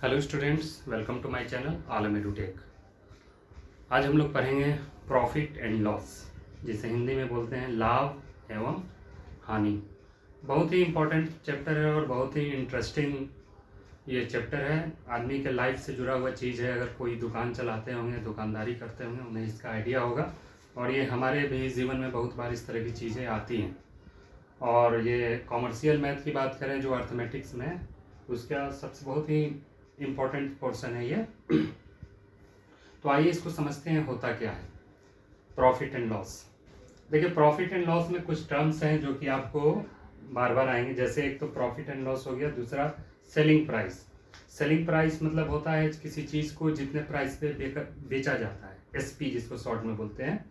Hello students, welcome to my channel Alam Edutech. आज हम लोग पढ़ेंगे प्रॉफिट एंड लॉस, जिसे हिंदी में बोलते हैं लाभ एवं हानि। बहुत ही इम्पोर्टेंट चैप्टर है और बहुत ही इंटरेस्टिंग ये चैप्टर है। आदमी के लाइफ से जुड़ा हुआ चीज़ है। अगर कोई दुकान चलाते होंगे, दुकानदारी करते होंगे, उन्हें इसका आइडिया होगा। और ये हमारे भी जीवन में बहुत बार इस तरह की चीज़ें आती हैं। और ये कॉमर्शियल मैथ की बात करें जो अर्थमेटिक्स में, उसका सबसे बहुत ही इम्पोर्टेंट पोर्शन है ये। तो आइए इसको समझते हैं होता क्या है प्रॉफिट एंड लॉस। देखिए, प्रॉफिट एंड लॉस में कुछ टर्म्स हैं जो कि आपको बार बार आएंगे। जैसे एक तो प्रॉफिट एंड लॉस हो गया, दूसरा सेलिंग प्राइस। सेलिंग प्राइस मतलब होता है किसी चीज़ को जितने प्राइस पे बेचा जाता है, एसपी जिसको शॉर्ट में बोलते हैं।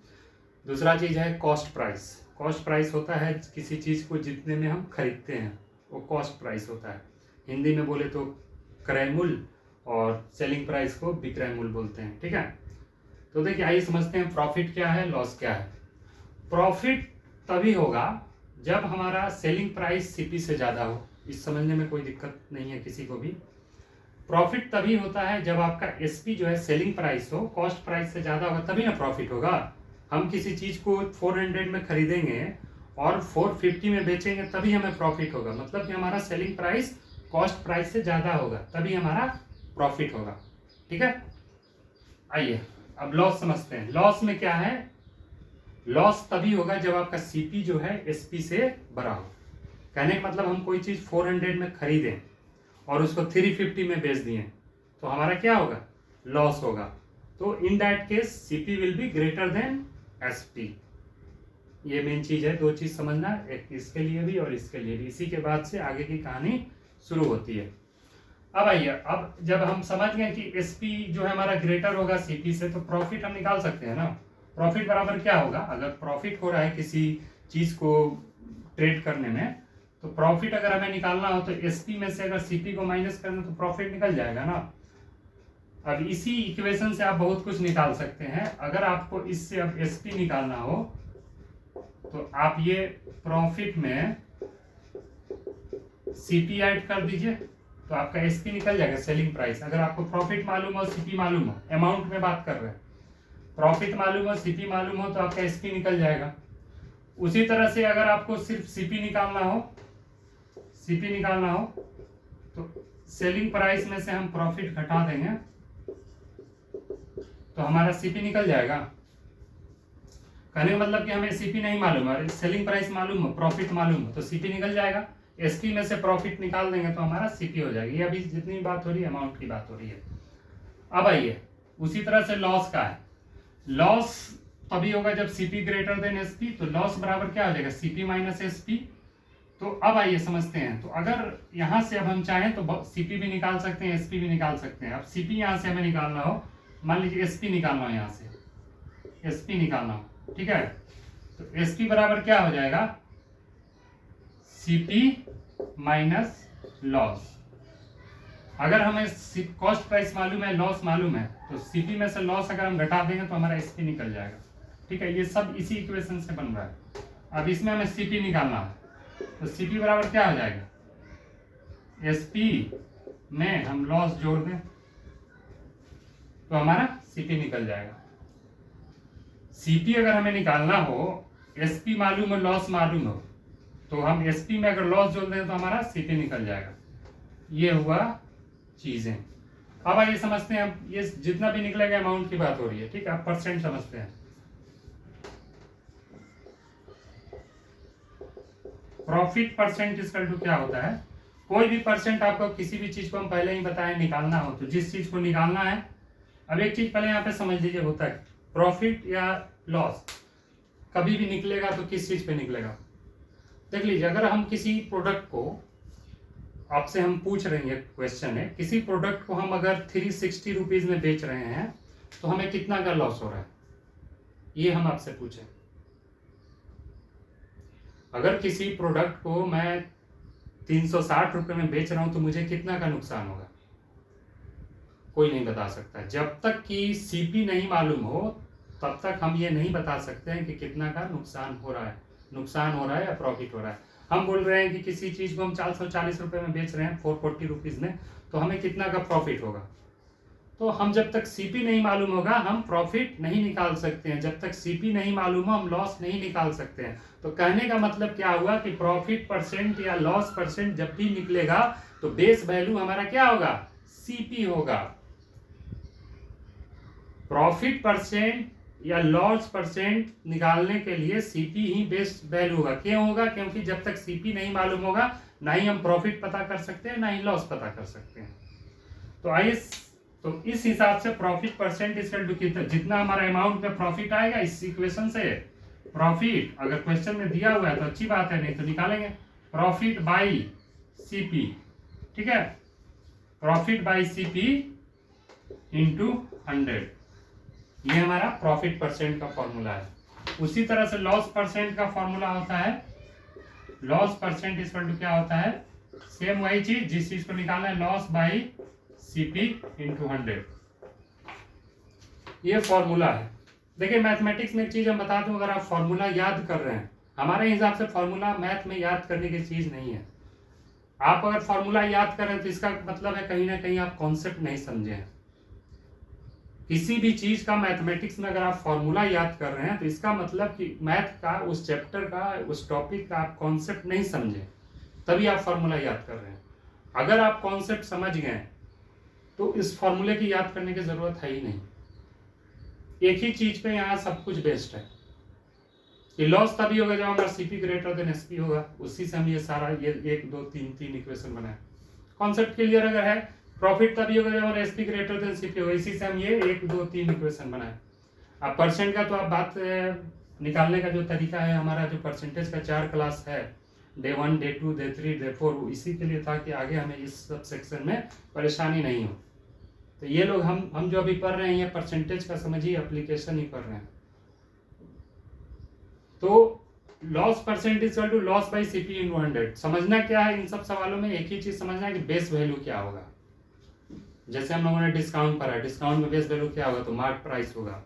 दूसरा चीज़ है कॉस्ट प्राइस। कॉस्ट प्राइस होता है किसी चीज़ को जितने में हम खरीदते हैं, वो कॉस्ट प्राइस होता है। हिंदी में बोले तो क्रय मूल्य, और सेलिंग प्राइस को विक्रय मूल्य बोलते हैं। ठीक है, तो देखिए आइए समझते हैं प्रॉफिट क्या है, लॉस क्या है। प्रॉफिट तभी होगा जब हमारा सेलिंग प्राइस सीपी से ज़्यादा हो। इस समझने में कोई दिक्कत नहीं है किसी को भी। प्रॉफिट तभी होता है जब आपका एसपी जो है सेलिंग प्राइस हो, कॉस्ट प्राइस से ज़्यादा होगा, तभी ना प्रॉफिट होगा। हम किसी चीज़ को 400 में खरीदेंगे और 450 में बेचेंगे, तभी हमें प्रॉफिट होगा। मतलब कि हमारा सेलिंग प्राइस कॉस्ट प्राइस से ज़्यादा होगा, तभी हमारा प्रॉफिट होगा। ठीक है, आइए अब लॉस समझते हैं। लॉस में क्या है? लॉस तभी होगा जब आपका सीपी जो है एसपी से बड़ा हो। कहने का मतलब हम कोई चीज़ 400 में खरीदें और उसको 350 में बेच दिए, तो हमारा क्या होगा? लॉस होगा। तो in that case CP will be greater than SP. ये मेन चीज़ है, दो चीज़ समझना, एक इसके लिए भी और इसके लिए भी। इसी के बाद से आगे की कहानी शुरू होती है। अब आइए, अब जब हम समझ गए कि एसपी जो है हमारा ग्रेटर होगा सीपी से, तो प्रॉफिट हम निकाल सकते हैं ना। प्रॉफिट बराबर क्या होगा? अगर प्रॉफिट हो रहा है किसी चीज को ट्रेड करने में, तो प्रॉफिट अगर हमें निकालना हो तो एसपी में से अगर सीपी को माइनस करना तो प्रॉफिट निकल जाएगा ना। अब इसी इक्वेशन से आप बहुत कुछ निकाल सकते हैं। अगर आपको इससे अब एसपी निकालना हो तो आप ये प्रॉफिट में सीपी ऐड कर दीजिए, तो आपका एसपी निकल जाएगा, सेलिंग प्राइस। अगर आपको प्रॉफिट मालूम हो, सीपी मालूम हो, अमाउंट में बात कर रहे हैं, प्रॉफिट मालूम हो, सीपी मालूम हो, तो आपका एसपी निकल जाएगा। उसी तरह से अगर आपको सिर्फ सीपी निकालना हो तो सेलिंग प्राइस में से हम प्रॉफिट घटा देंगे, तो हमारा सीपी निकल जाएगा। कहने का मतलब कि हमें सीपी नहीं मालूम है, सेलिंग प्राइस मालूम हो, प्रॉफिट मालूम हो, तो सीपी निकल जाएगा। एसपी में से प्रॉफिट निकाल देंगे तो हमारा सीपी हो जाएगी। ये अभी जितनी बात हो रही है अमाउंट की बात हो रही है। अब आइए, उसी तरह से लॉस का है। लॉस तभी होगा जब सीपी ग्रेटर देन एसपी, तो लॉस बराबर क्या हो जाएगा? CP minus SP. तो अब आइए समझते हैं। तो अगर यहां से अब हम चाहें तो सीपी भी निकाल सकते हैं, एसपी भी निकाल सकते हैं। अब सीपी यहां से हमें निकालना हो, मान लीजिए एसपी निकालना हो, यहां से एसपी निकालना हो, ठीक है, तो एसपी बराबर क्या हो जाएगा? CP minus loss. अगर हमें कॉस्ट प्राइस मालूम है, लॉस मालूम है, तो सीपी में से लॉस अगर हम घटा देंगे तो हमारा एसपी निकल जाएगा। ठीक है, ये सब इसी इक्वेशन से बन रहा है। अब इसमें हमें सीपी निकालना है, तो सीपी बराबर क्या हो जाएगा? एसपी में हम लॉस जोड़ दें तो हमारा सीपी निकल जाएगा। सीपी अगर हमें निकालना हो, एसपी मालूम हो, लॉस मालूम हो, तो हम एसपी में अगर लॉस जोड़ दें तो हमारा सीपी निकल जाएगा। ये हुआ चीजें। अब आइए समझते हैं। अब ये जितना भी निकलेगा अमाउंट की बात हो रही है, ठीक है। अब परसेंट समझते हैं। प्रॉफिट परसेंट इक्वल टू क्या होता है? कोई भी परसेंट आपको किसी भी चीज को, हम पहले ही बताएं, निकालना हो तो जिस चीज को निकालना है। अब एक चीज पहले यहाँ पे समझ लीजिए, होता है प्रॉफिट या लॉस कभी भी निकलेगा तो किस चीज पे निकलेगा? देख लीजिए, अगर हम किसी प्रोडक्ट को, आपसे हम पूछ रहे हैं, क्वेश्चन है, किसी प्रोडक्ट को हम अगर 360 रुपीज में बेच रहे हैं तो हमें कितना का लॉस हो रहा है, ये हम आपसे पूछे। अगर किसी प्रोडक्ट को मैं 360 रुपए में बेच रहा हूं तो मुझे कितना का नुकसान होगा? कोई नहीं बता सकता। जब तक कि सीपी नहीं मालूम हो तब तक हम ये नहीं बता सकते हैं कि कितना का नुकसान हो रहा है या प्रॉफिट हो रहा है। हम बोल रहे हैं कि किसी चीज़ को हम 440 रुपये में बेच रहे हैं 440 रुपीज़ में, तो हमें कितना का प्रॉफिट होगा। तो हम जब तक सीपी नहीं मालूम होगा हम प्रॉफिट नहीं निकाल सकते हैं, जब तक सीपी नहीं मालूम हो हम लॉस नहीं निकाल सकते हैं। तो कहने का मतलब क्या हुआ कि प्रॉफिट परसेंट या लॉस परसेंट जब भी निकलेगा तो बेस वैल्यू हमारा क्या होगा, सीपी होगा। प्रॉफिट परसेंट या लॉस परसेंट निकालने के लिए सीपी ही बेस वैल्यू होगा। क्यों होगा, क्योंकि जब तक सीपी नहीं मालूम होगा ना ही हम प्रॉफिट पता कर सकते हैं ना ही लॉस पता कर सकते हैं। तो आइए, तो इस हिसाब से प्रॉफिट परसेंट इक्वल टू कितना, जितना हमारा अमाउंट में प्रॉफिट आएगा इस इक्वेशन से प्रॉफिट, अगर क्वेश्चन में दिया हुआ है तो अच्छी बात है, नहीं तो निकालेंगे प्रॉफिट बाई सीपी। ठीक है, प्रॉफिट बाई सीपी इंटू 100, ये हमारा प्रॉफिट परसेंट का फॉर्मूला है। उसी तरह से लॉस परसेंट का फॉर्मूला होता है, लॉस परसेंट इक्वल टू क्या होता है, सेम वही चीज, जिस चीज को निकालना है, लॉस बाई सीपी इंटू 100, ये फॉर्मूला है। देखिए मैथमेटिक्स में एक चीज हम बता दूं, अगर आप फॉर्मूला याद कर रहे हैं, हमारे हिसाब से फॉर्मूला मैथ में याद करने की चीज नहीं है। आप अगर फॉर्मूला याद कर रहे हैं तो इसका मतलब है कहीं ना कहीं आप कॉन्सेप्ट नहीं समझे हैं। किसी भी चीज का मैथमेटिक्स में अगर आप फॉर्मूला याद कर रहे हैं तो इसका मतलब कि मैथ का, उस चैप्टर का, उस टॉपिक का आप कॉन्सेप्ट नहीं समझे, तभी आप फॉर्मूला याद कर रहे हैं। अगर आप कॉन्सेप्ट समझ गए तो इस फॉर्मूले की याद करने की जरूरत है ही नहीं। एक ही चीज पे यहाँ सब कुछ बेस्ड है कि लॉस तभी होगा जब हमारा सीपी ग्रेटर देन एसपी होगा। उसी से हम ये सारा ये 1 2 3 3 इक्वेशन बनाए। कॉन्सेप्ट क्लियर अगर है, प्रॉफिट तभी होगा जब हमारा एसपी ग्रेटर देन सीपी होगा। इसी से हम ये 1 2 3 इक्वेशन बनाए। अब परसेंट का तो आप बात निकालने का जो तरीका है, हमारा जो परसेंटेज का 4 क्लास है, डे 1 डे 2 डे 3 डे 4, इसी के लिए था कि आगे हमें इस सब सेक्शन में परेशानी नहीं हो। तो ये लोग हम जो अभी पढ़ रहे हैं ये परसेंटेज का समझिए एप्लीकेशन ही कर रहे हैं। तो loss percent equal to loss by CP in 100। समझना क्या है इन सब सवालों में, एक ही चीज समझना है कि बेस वैल्यू क्या होगा। जैसे हम लोगों ने डिस्काउंट पढ़ा, डिस्काउंट में बेस वैल्यू क्या होगा, तो मार्क प्राइस होगा।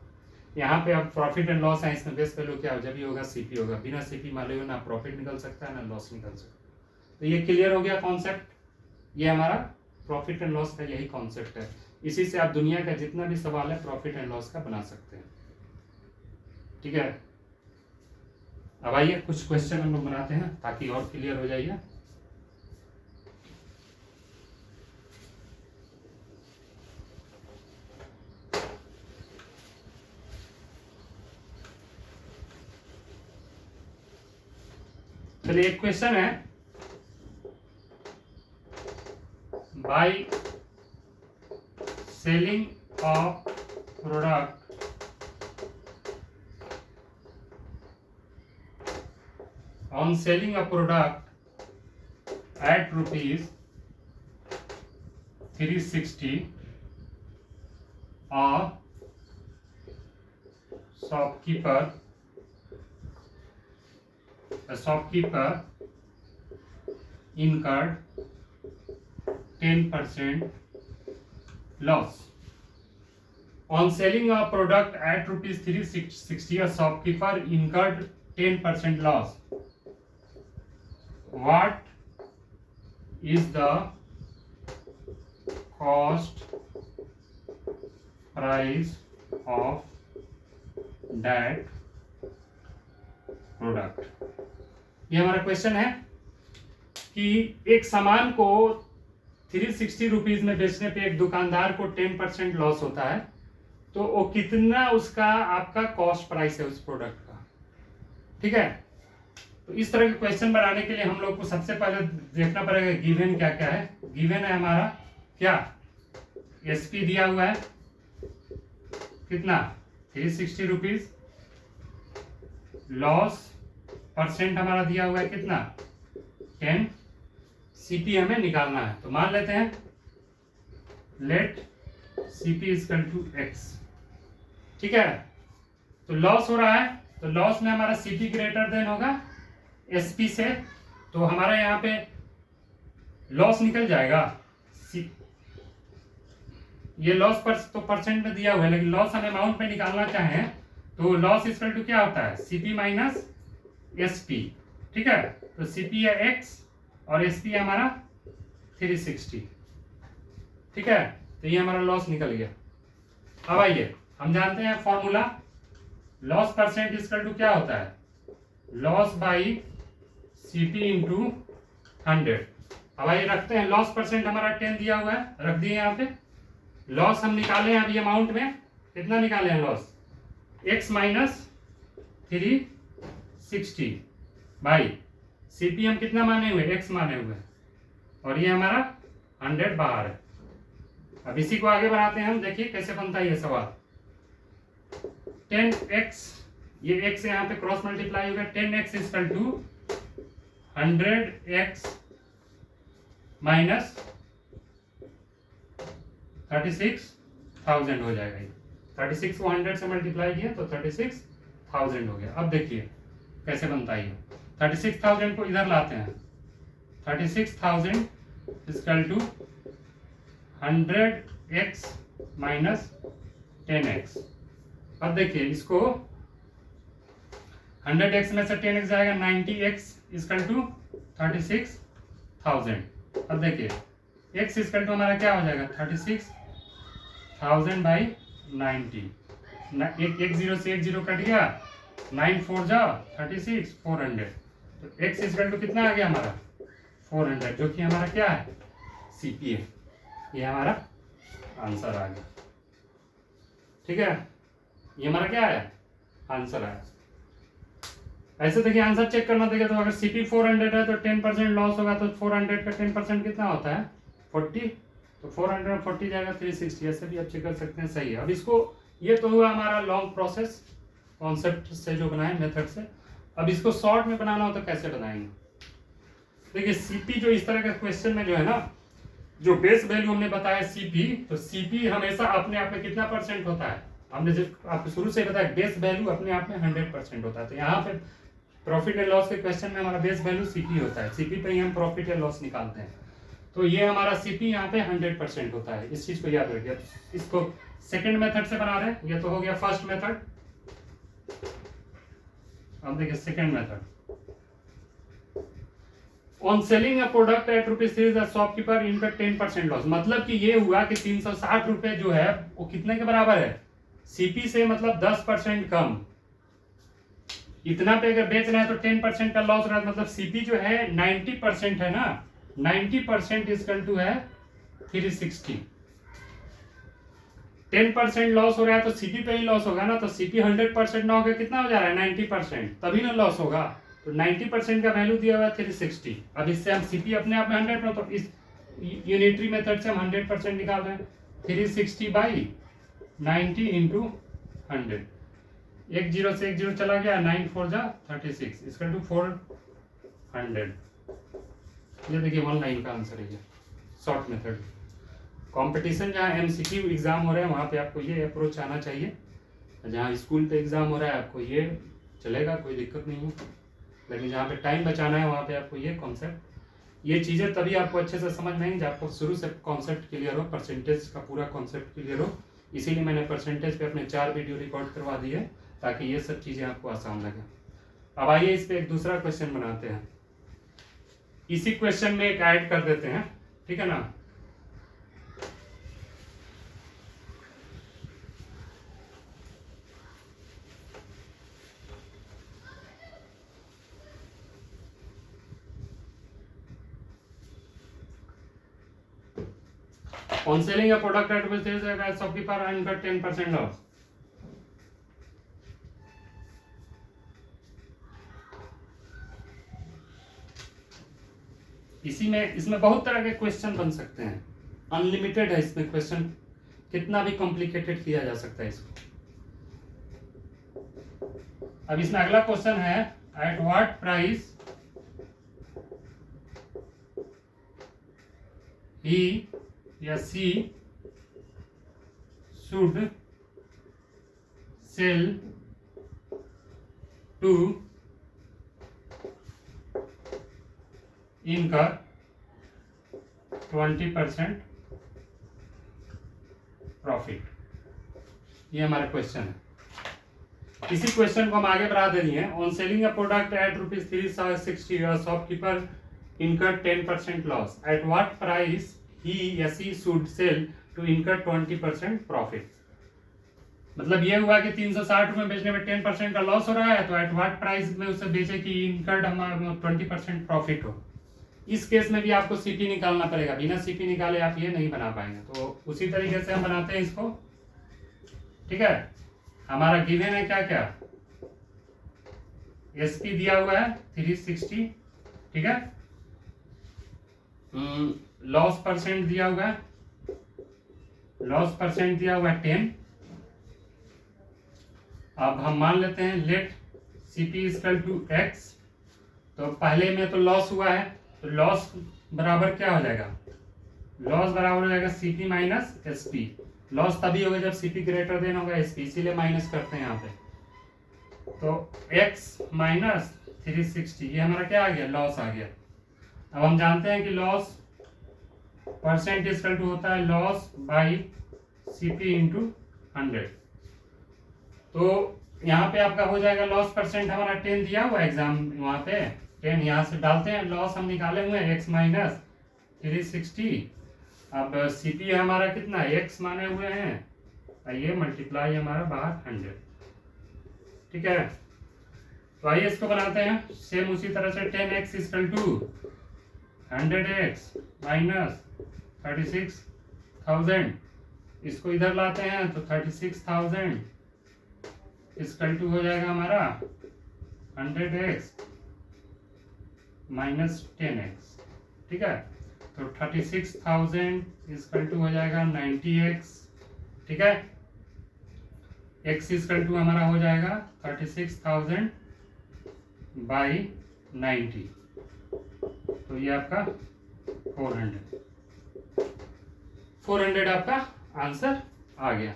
यहाँ पे अब प्रॉफिट एंड लॉस है, इसमें बेस वैल्यू क्या होगा, जब भी होगा सीपी होगा। बिना सीपी मालूम ना प्रॉफिट निकल सकता है ना लॉस निकल सकता है। तो ये क्लियर हो गया कॉन्सेप्ट। ये हमारा प्रॉफिट एंड लॉस का यही कॉन्सेप्ट है। इसी से आप दुनिया का जितना भी सवाल है प्रॉफिट एंड लॉस का बना सकते हैं। ठीक है, अब आइए कुछ क्वेश्चन हम लोग बनाते हैं ताकि और क्लियर हो जाइए। चलिए एक क्वेश्चन है, by selling of product on selling a product at rupees 360, a shopkeeper incurred 10% loss. On selling a product at rupees 360, a shopkeeper incurred 10% loss. What is the cost price of that product? ये हमारा question है कि एक सामान को 360 rupees में बेचने पे एक दुकानदार को 10% लॉस होता है, तो वो कितना उसका आपका कॉस्ट प्राइस है उस प्रोडक्ट का। ठीक है, तो इस तरह के क्वेश्चन बनाने के लिए हम लोग को सबसे पहले देखना पड़ेगा गिवन क्या क्या है। गिवन है हमारा क्या, एसपी दिया हुआ है कितना 360 रुपीज, लॉस परसेंट हमारा दिया हुआ है कितना 10, सीपी हमें निकालना है। तो मान लेते हैं let CP equal to x. ठीक है, तो लॉस हो रहा है, तो लॉस में हमारा सीपी ग्रेटर देन होगा एसपी से, तो हमारा यहाँ पे लॉस निकल जाएगा। ये लॉस पर तो परसेंट में दिया हुआ है, लेकिन लॉस हम अमाउंट में निकालना चाहें तो लॉस इक्वल टू क्या होता है सीपी माइनस एसपी। ठीक है, तो सीपी है x और एसपी है हमारा 360। ठीक है, तो ये हमारा लॉस निकल गया। अब आइए हम जानते हैं formula, loss percent equal to क्या होता है, लॉस बाई सीपी इंटू 100। अब आइए रखते हैं, लॉस परसेंट हमारा 10 दिया हुआ है, रख दिए यहाँ पे। लॉस हम निकाले हैं अभी अमाउंट में, कितना निकाले हैं loss, x minus 360 by CP हम कितना माने हुए, x माने हुए, और ये हमारा 100 बाहर है। अब इसी को आगे बढ़ाते हैं हम, देखिए कैसे बनता है ये सवाल। 10x, ये x यहाँ पे क्रॉस मल्टीप्लाई होगा, 10x equal to 100x minus 36,000 हो जाएगा। ये 36 को 100 से मल्टीप्लाई किया तो 36,000 हो गया। अब देखिए कैसे बनता है ये, 36,000 को इधर लाते हैं, 36,000 equal to 100x minus 10x। अब देखिए इसको 100x में से 10x जाएगा, 90x इक्वल टू 36,000। अब देखिए x इक्वल टू हमारा क्या हो जाएगा, 36,000 बाई 90। एक जीरो से एक जीरो कट गया, 9 4 जा 36, 400। तो x इक्वल टू कितना आ गया हमारा 400, जो कि हमारा क्या है, सीपी है। ये हमारा आंसर आ गया। ठीक है, ये हमारा क्या है, आंसर है। ऐसे देखिए आंसर चेक करना, देखिए तो अगर सीपी 400 है तो 10% लॉस होगा, तो 400 का 10% कितना होता है 40, तो 440 जाएगा 360। ऐसे भी आप चेक कर सकते हैं, सही है। अब इसको, ये तो हुआ हमारा लॉन्ग प्रोसेस कॉन्सेप्ट से जो बनाए मेथड से। अब इसको शॉर्ट में बनाना हो तो कैसे बनाएंगे, देखिए सीपी जो इस तरह का क्वेश्चन में जो है ना, जो बेस वैल्यू हमने बताया सीपी, तो सीपी हमेशा अपने आप में कितना परसेंट होता है, हमने जो आपको शुरू से बताया बेस वैल्यू अपने आप में 100% होता है। तो यहाँ पे प्रॉफिट एंड लॉस के क्वेश्चन में हमारा बेस वैल्यू सीपी होता है, सीपी पे ही हम प्रॉफिट या लॉस निकालते हैं। तो ये हमारा सीपी यहाँ पे 100% होता है, इस चीज को याद रखिए। इसको सेकंड मेथड से बना रहे हैं, ये तो हो गया फर्स्ट मेथड। अब देखिए second method, on selling a product at ₹3 the shopkeeper incurred 10% loss. मतलब कि ये हुआ कि 360 रुपए जो है वो कितने के बराबर है, सीपी से मतलब 10% कम। इतना पे अगर बेच रहे हैं तो 10% का लॉस रहा है, मतलब सीपी जो है 90% है ना, 90% इक्वल टू है 360। 10% लॉस हो रहा है तो सीपी पे ही लॉस होगा ना, तो सीपी 100% ना होकर कितना हो जा रहा है 90%, तभी ना लॉस होगा। तो 90% का वैल्यू दिया हुआ है 360। अब इससे हम सीपी अपने आप में 100, तो इस यूनिटरी मेथड से हम 100% निकाल रहे हैं। 360 बाई 90 इंटू 100, एक जीरो से एक जीरो चला गया, 9 4 जा 36 इक्वल टू 400। ये देखिए 1 लाइन का आंसर है ये शॉर्ट मेथड। कंपटीशन जहाँ एमसीक्यू एग्जाम हो रहा है वहाँ पे आपको ये अप्रोच आना चाहिए, जहाँ स्कूल पे एग्जाम हो रहा है आपको ये चलेगा, कोई दिक्कत नहीं है। लेकिन जहाँ पे टाइम बचाना है वहाँ पे आपको ये कॉन्सेप्ट, ये चीज़ें तभी आपको अच्छे से समझ में आएंगे जब आपको शुरू से कॉन्सेप्ट क्लियर हो, परसेंटेज का पूरा कॉन्सेप्ट क्लियर हो। इसीलिए मैंने परसेंटेज पे अपने 4 वीडियो रिकॉर्ड करवा दिए ताकि ये सब चीज़ें आपको आसान लगे। अब आइए इस पे एक दूसरा क्वेश्चन बनाते हैं, इसी क्वेश्चन में एक ऐड कर देते हैं, ठीक है ना। On selling a product at which there is a shopkeeper and got 10% loss. इसी में, इसमें बहुत तरह के क्वेश्चन बन सकते हैं, अनलिमिटेड है इसमें क्वेश्चन, कितना भी कॉम्प्लिकेटेड किया जा सकता है इसको। अब इसमें अगला क्वेश्चन है, एट व्हाट प्राइस ही या सी शुड सेल टू इनकर 20% प्रॉफिट। ये हमारा क्वेश्चन है। इसी क्वेश्चन को हम आगे बढ़ा दे रही हैं। On selling a product at ₹360 shopkeeper incur 10% loss. At what price he should sell to incur 20% profit? मतलब ये हुआ कि 360 में बेचने में 10% का लॉस हो रहा है, तो एट व्हाट प्राइस में उसे बेचे कि इनकर्ड हमारा 20% प्रॉफिट हो। इस केस में भी आपको सीपी निकालना पड़ेगा, बिना सीपी निकाले आप ये नहीं बना पाएंगे। तो उसी तरीके से हम बनाते हैं इसको। ठीक है, हमारा गिवन है क्या क्या, एसपी दिया हुआ है 360, ठीक है, लॉस परसेंट दिया हुआ है, लॉस परसेंट दिया हुआ है 10। अब हम मान लेते हैं let CP equal to x. तो पहले में तो लॉस हुआ है, तो लॉस बराबर क्या हो जाएगा, लॉस बराबर हो जाएगा सीपी माइनस एसपी। लॉस तभी होगा जब सीपी ग्रेटर देन होगा एसपी, इसीलिए माइनस करते हैं यहाँ पे। तो एक्स माइनस 360, ये हमारा क्या आ गया, लॉस आ गया। अब हम जानते हैं कि लॉस परसेंट इक्वल टू होता है लॉस बाई सीपी इंटू 100। तो यहाँ पे आपका हो जाएगा लॉस परसेंट हमारा 10 दिया हुआ एग्जाम वहाँ पे 10, यहाँ से डालते हैं, लॉस हम निकाले हुए हैं एक्स माइनस 360। अब सीपी हमारा कितना है, एक्स माने हुए हैं, ये मल्टीप्लाई हमारा बाहर 100। ठीक है, तो आइए इसको बनाते हैं सेम उसी तरह से। 10x equal to 100x minus 36,000, इसको इधर लाते हैं तो 36,000 इक्वल टू हो जाएगा हमारा 100x माइनस 10x। ठीक है, तो 36,000 इक्वल टू हो जाएगा 90x। ठीक है, x इक्वल टू हमारा हो जाएगा 36,000 बाई 90, तो ये आपका 400 आपका आंसर आ गया।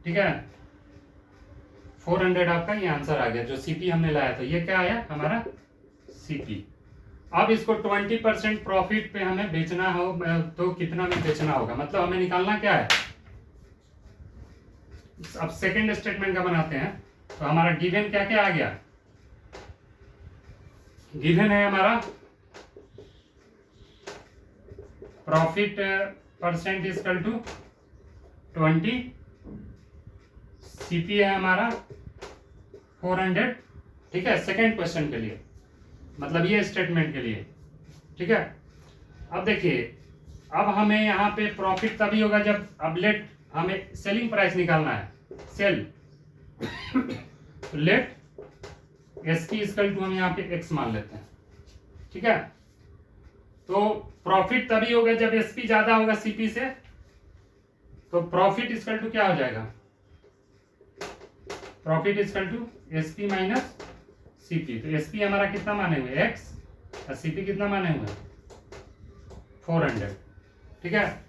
ठीक है, 400 आपका ये आंसर आ गया जो सीपी हमने लाया था। ये क्या आया हमारा सीपी। अब इसको 20% प्रॉफिट पे हमें बेचना हो तो कितना में बेचना होगा, मतलब हमें निकालना क्या है। अब सेकंड स्टेटमेंट का बनाते हैं। तो हमारा गिवन क्या क्या आ गया, गिवन है हमारा profit percent equal to 20, CP है हमारा 400। ठीक है, सेकंड क्वेश्चन के लिए, मतलब ये स्टेटमेंट के लिए। ठीक है, अब देखिए, अब हमें यहाँ पे प्रॉफिट तभी होगा जब, अब लेट हमें सेलिंग प्राइस निकालना है, सेल तो लेट एसपी इक्वल टू हम यहाँ पे एक्स मान लेते हैं। ठीक है, तो प्रॉफिट तभी होगा जब एसपी ज्यादा होगा सीपी से, तो प्रॉफिट इक्वल टू क्या हो जाएगा, profit equal to SP minus CP. तो एसपी हमारा कितना माने हुए एक्स और सीपी कितना माने हुए 400। ठीक है,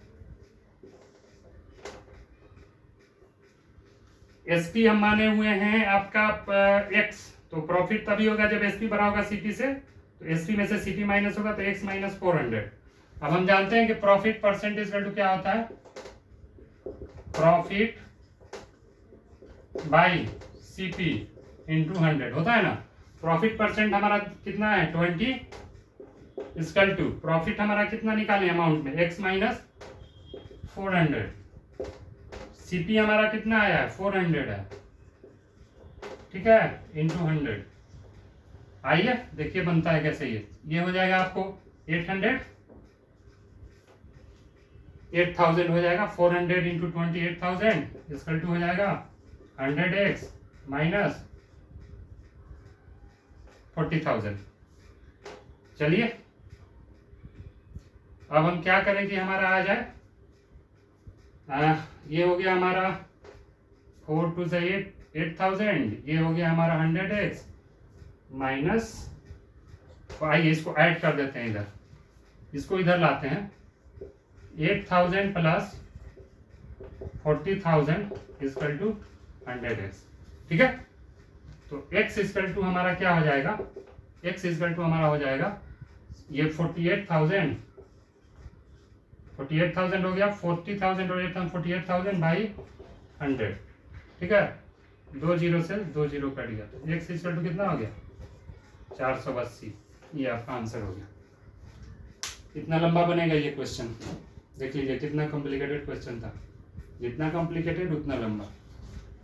एसपी हम माने हुए हैं आपका एक्स, तो प्रॉफिट तभी होगा जब एसपी बड़ा होगा सीपी से, तो एसपी में से सीपी माइनस होगा तो एक्स माइनस 400। अब हम जानते हैं कि प्रॉफिट परसेंट इक्वल टू क्या होता है, प्रॉफिट बाई सीपी इंटू 100 होता है ना। प्रॉफिट परसेंट हमारा कितना है 20 इक्वल टू प्रॉफिट हमारा कितना निकाले अमाउंट में एक्स माइनस 400, सीपी हमारा कितना आया है 400 है। ठीक है, इंटू 100। आइए देखिए बनता है कैसे। ये हो जाएगा आपको 8,000 हो जाएगा, 400 इंटू 28,000 इक्वल टू हो जाएगा 100x माइनस 40,000। चलिए अब हम क्या करें कि हमारा आ जाए, ये हो गया हमारा 4 टू से 8,000, ये हो गया हमारा 100x माइनस, आइए इसको ऐड कर देते हैं इधर, इसको इधर लाते हैं 8,000 प्लस 40,000 इक्वल टू 100x। ठीक है, तो x इक्वल टू हमारा क्या हो जाएगा, x इक्वल टू हमारा हो जाएगा ये 48,000 हो गया, 40,000 और 48,000 बाई 100। ठीक है, 2 जीरो से 2 जीरो कट गया तो x इक्वल टू कितना हो गया 480। ये आपका आंसर हो गया। इतना लंबा बनेगा ये क्वेश्चन, देख लीजिए कितना कॉम्प्लिकेटेड क्वेश्चन था, जितना कॉम्प्लिकेटेड उतना लंबा।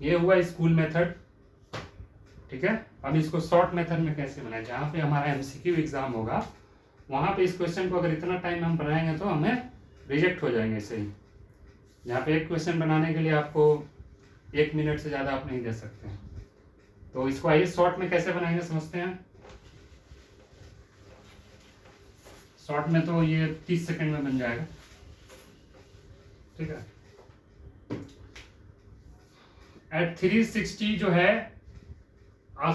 ये हुआ स्कूल मेथड, ठीक है। अब इसको शॉर्ट मेथड में कैसे बनाए, जहाँ पे हमारा MCQ एग्जाम होगा वहाँ पे इस क्वेश्चन को अगर इतना टाइम हम बनाएंगे तो हमें रिजेक्ट हो जाएंगे सही। यहाँ पे एक क्वेश्चन बनाने के लिए आपको 1 मिनट से ज़्यादा आप नहीं दे सकते हैं। तो इसको आइए शॉर्ट में कैसे बनाएंगे समझते हैं। शॉर्ट में तो ये 30 सेकंड में बन जाएगा, ठीक है। एट 360 जो है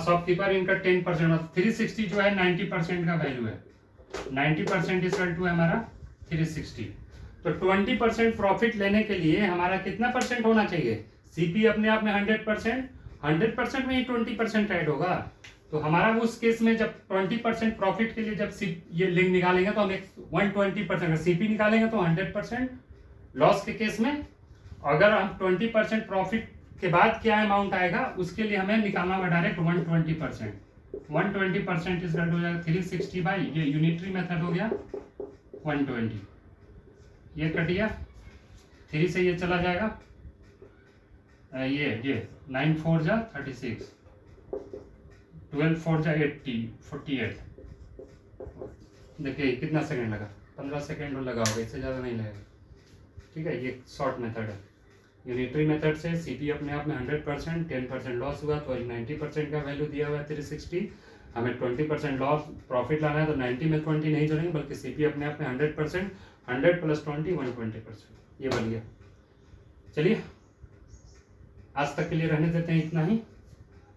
शॉपकीपर इनका 10%, 360 जो है 90% का वैल्यू है, 90% इक्वल टू है हमारा 360। तो 20% प्रॉफिट लेने के लिए हमारा कितना परसेंट होना चाहिए, CP अपने आप में 100%, 100% में ही 20% ऐड होगा। तो हमारा उस केस में जब 20% प्रॉफिट के लिए जब ये लिंक निकालेंगे तो हम 120% CP निकालेंगे तो 100%। लॉस के केस में अगर हम 20% प्रॉफिट के बाद क्या अमाउंट आएगा उसके लिए हमें निकालना होगा डायरेक्ट 120%। 120% इस हो जाएगा 360 बाई ये यूनिटरी मेथड हो गया 120, ये कट गया 3 से ये चला जाएगा, ये 9 4 जा 36, 12 4 जा 80 48। देखिए कितना सेकंड लगा, 15 सेकंड लगा होगा, इससे ज़्यादा नहीं लगेगा, ठीक है। ये शॉर्ट मेथड है। यूनिटरी मेथड से CP अपने आप में 100%, 10% लॉस हुआ तो 90% का वैल्यू दिया हुआ है 360, हमें 20% लॉस प्रॉफिट लाना है तो 90 में 20 नहीं जोड़ेंगे बल्कि CP अपने आप में 100%, 100 + 20 120%, ये बन गया। चलिए आज तक के लिए रहने देते हैं इतना ही।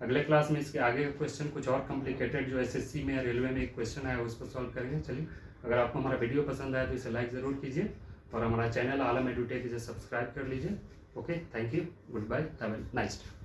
अगले क्लास में इसके आगे का क्वेश्चन कुछ और कॉम्प्लिकेटेड जो SSC में या रेलवे में एक क्वेश्चन आया उसको सॉल्व करेंगे। चलिए अगर आपको हमारा वीडियो पसंद आया तो इसे लाइक ज़रूर कीजिए और हमारा चैनल आलम एडुटेक इसे सब्सक्राइब कर लीजिए। Okay, thank you, goodbye, have a nice day.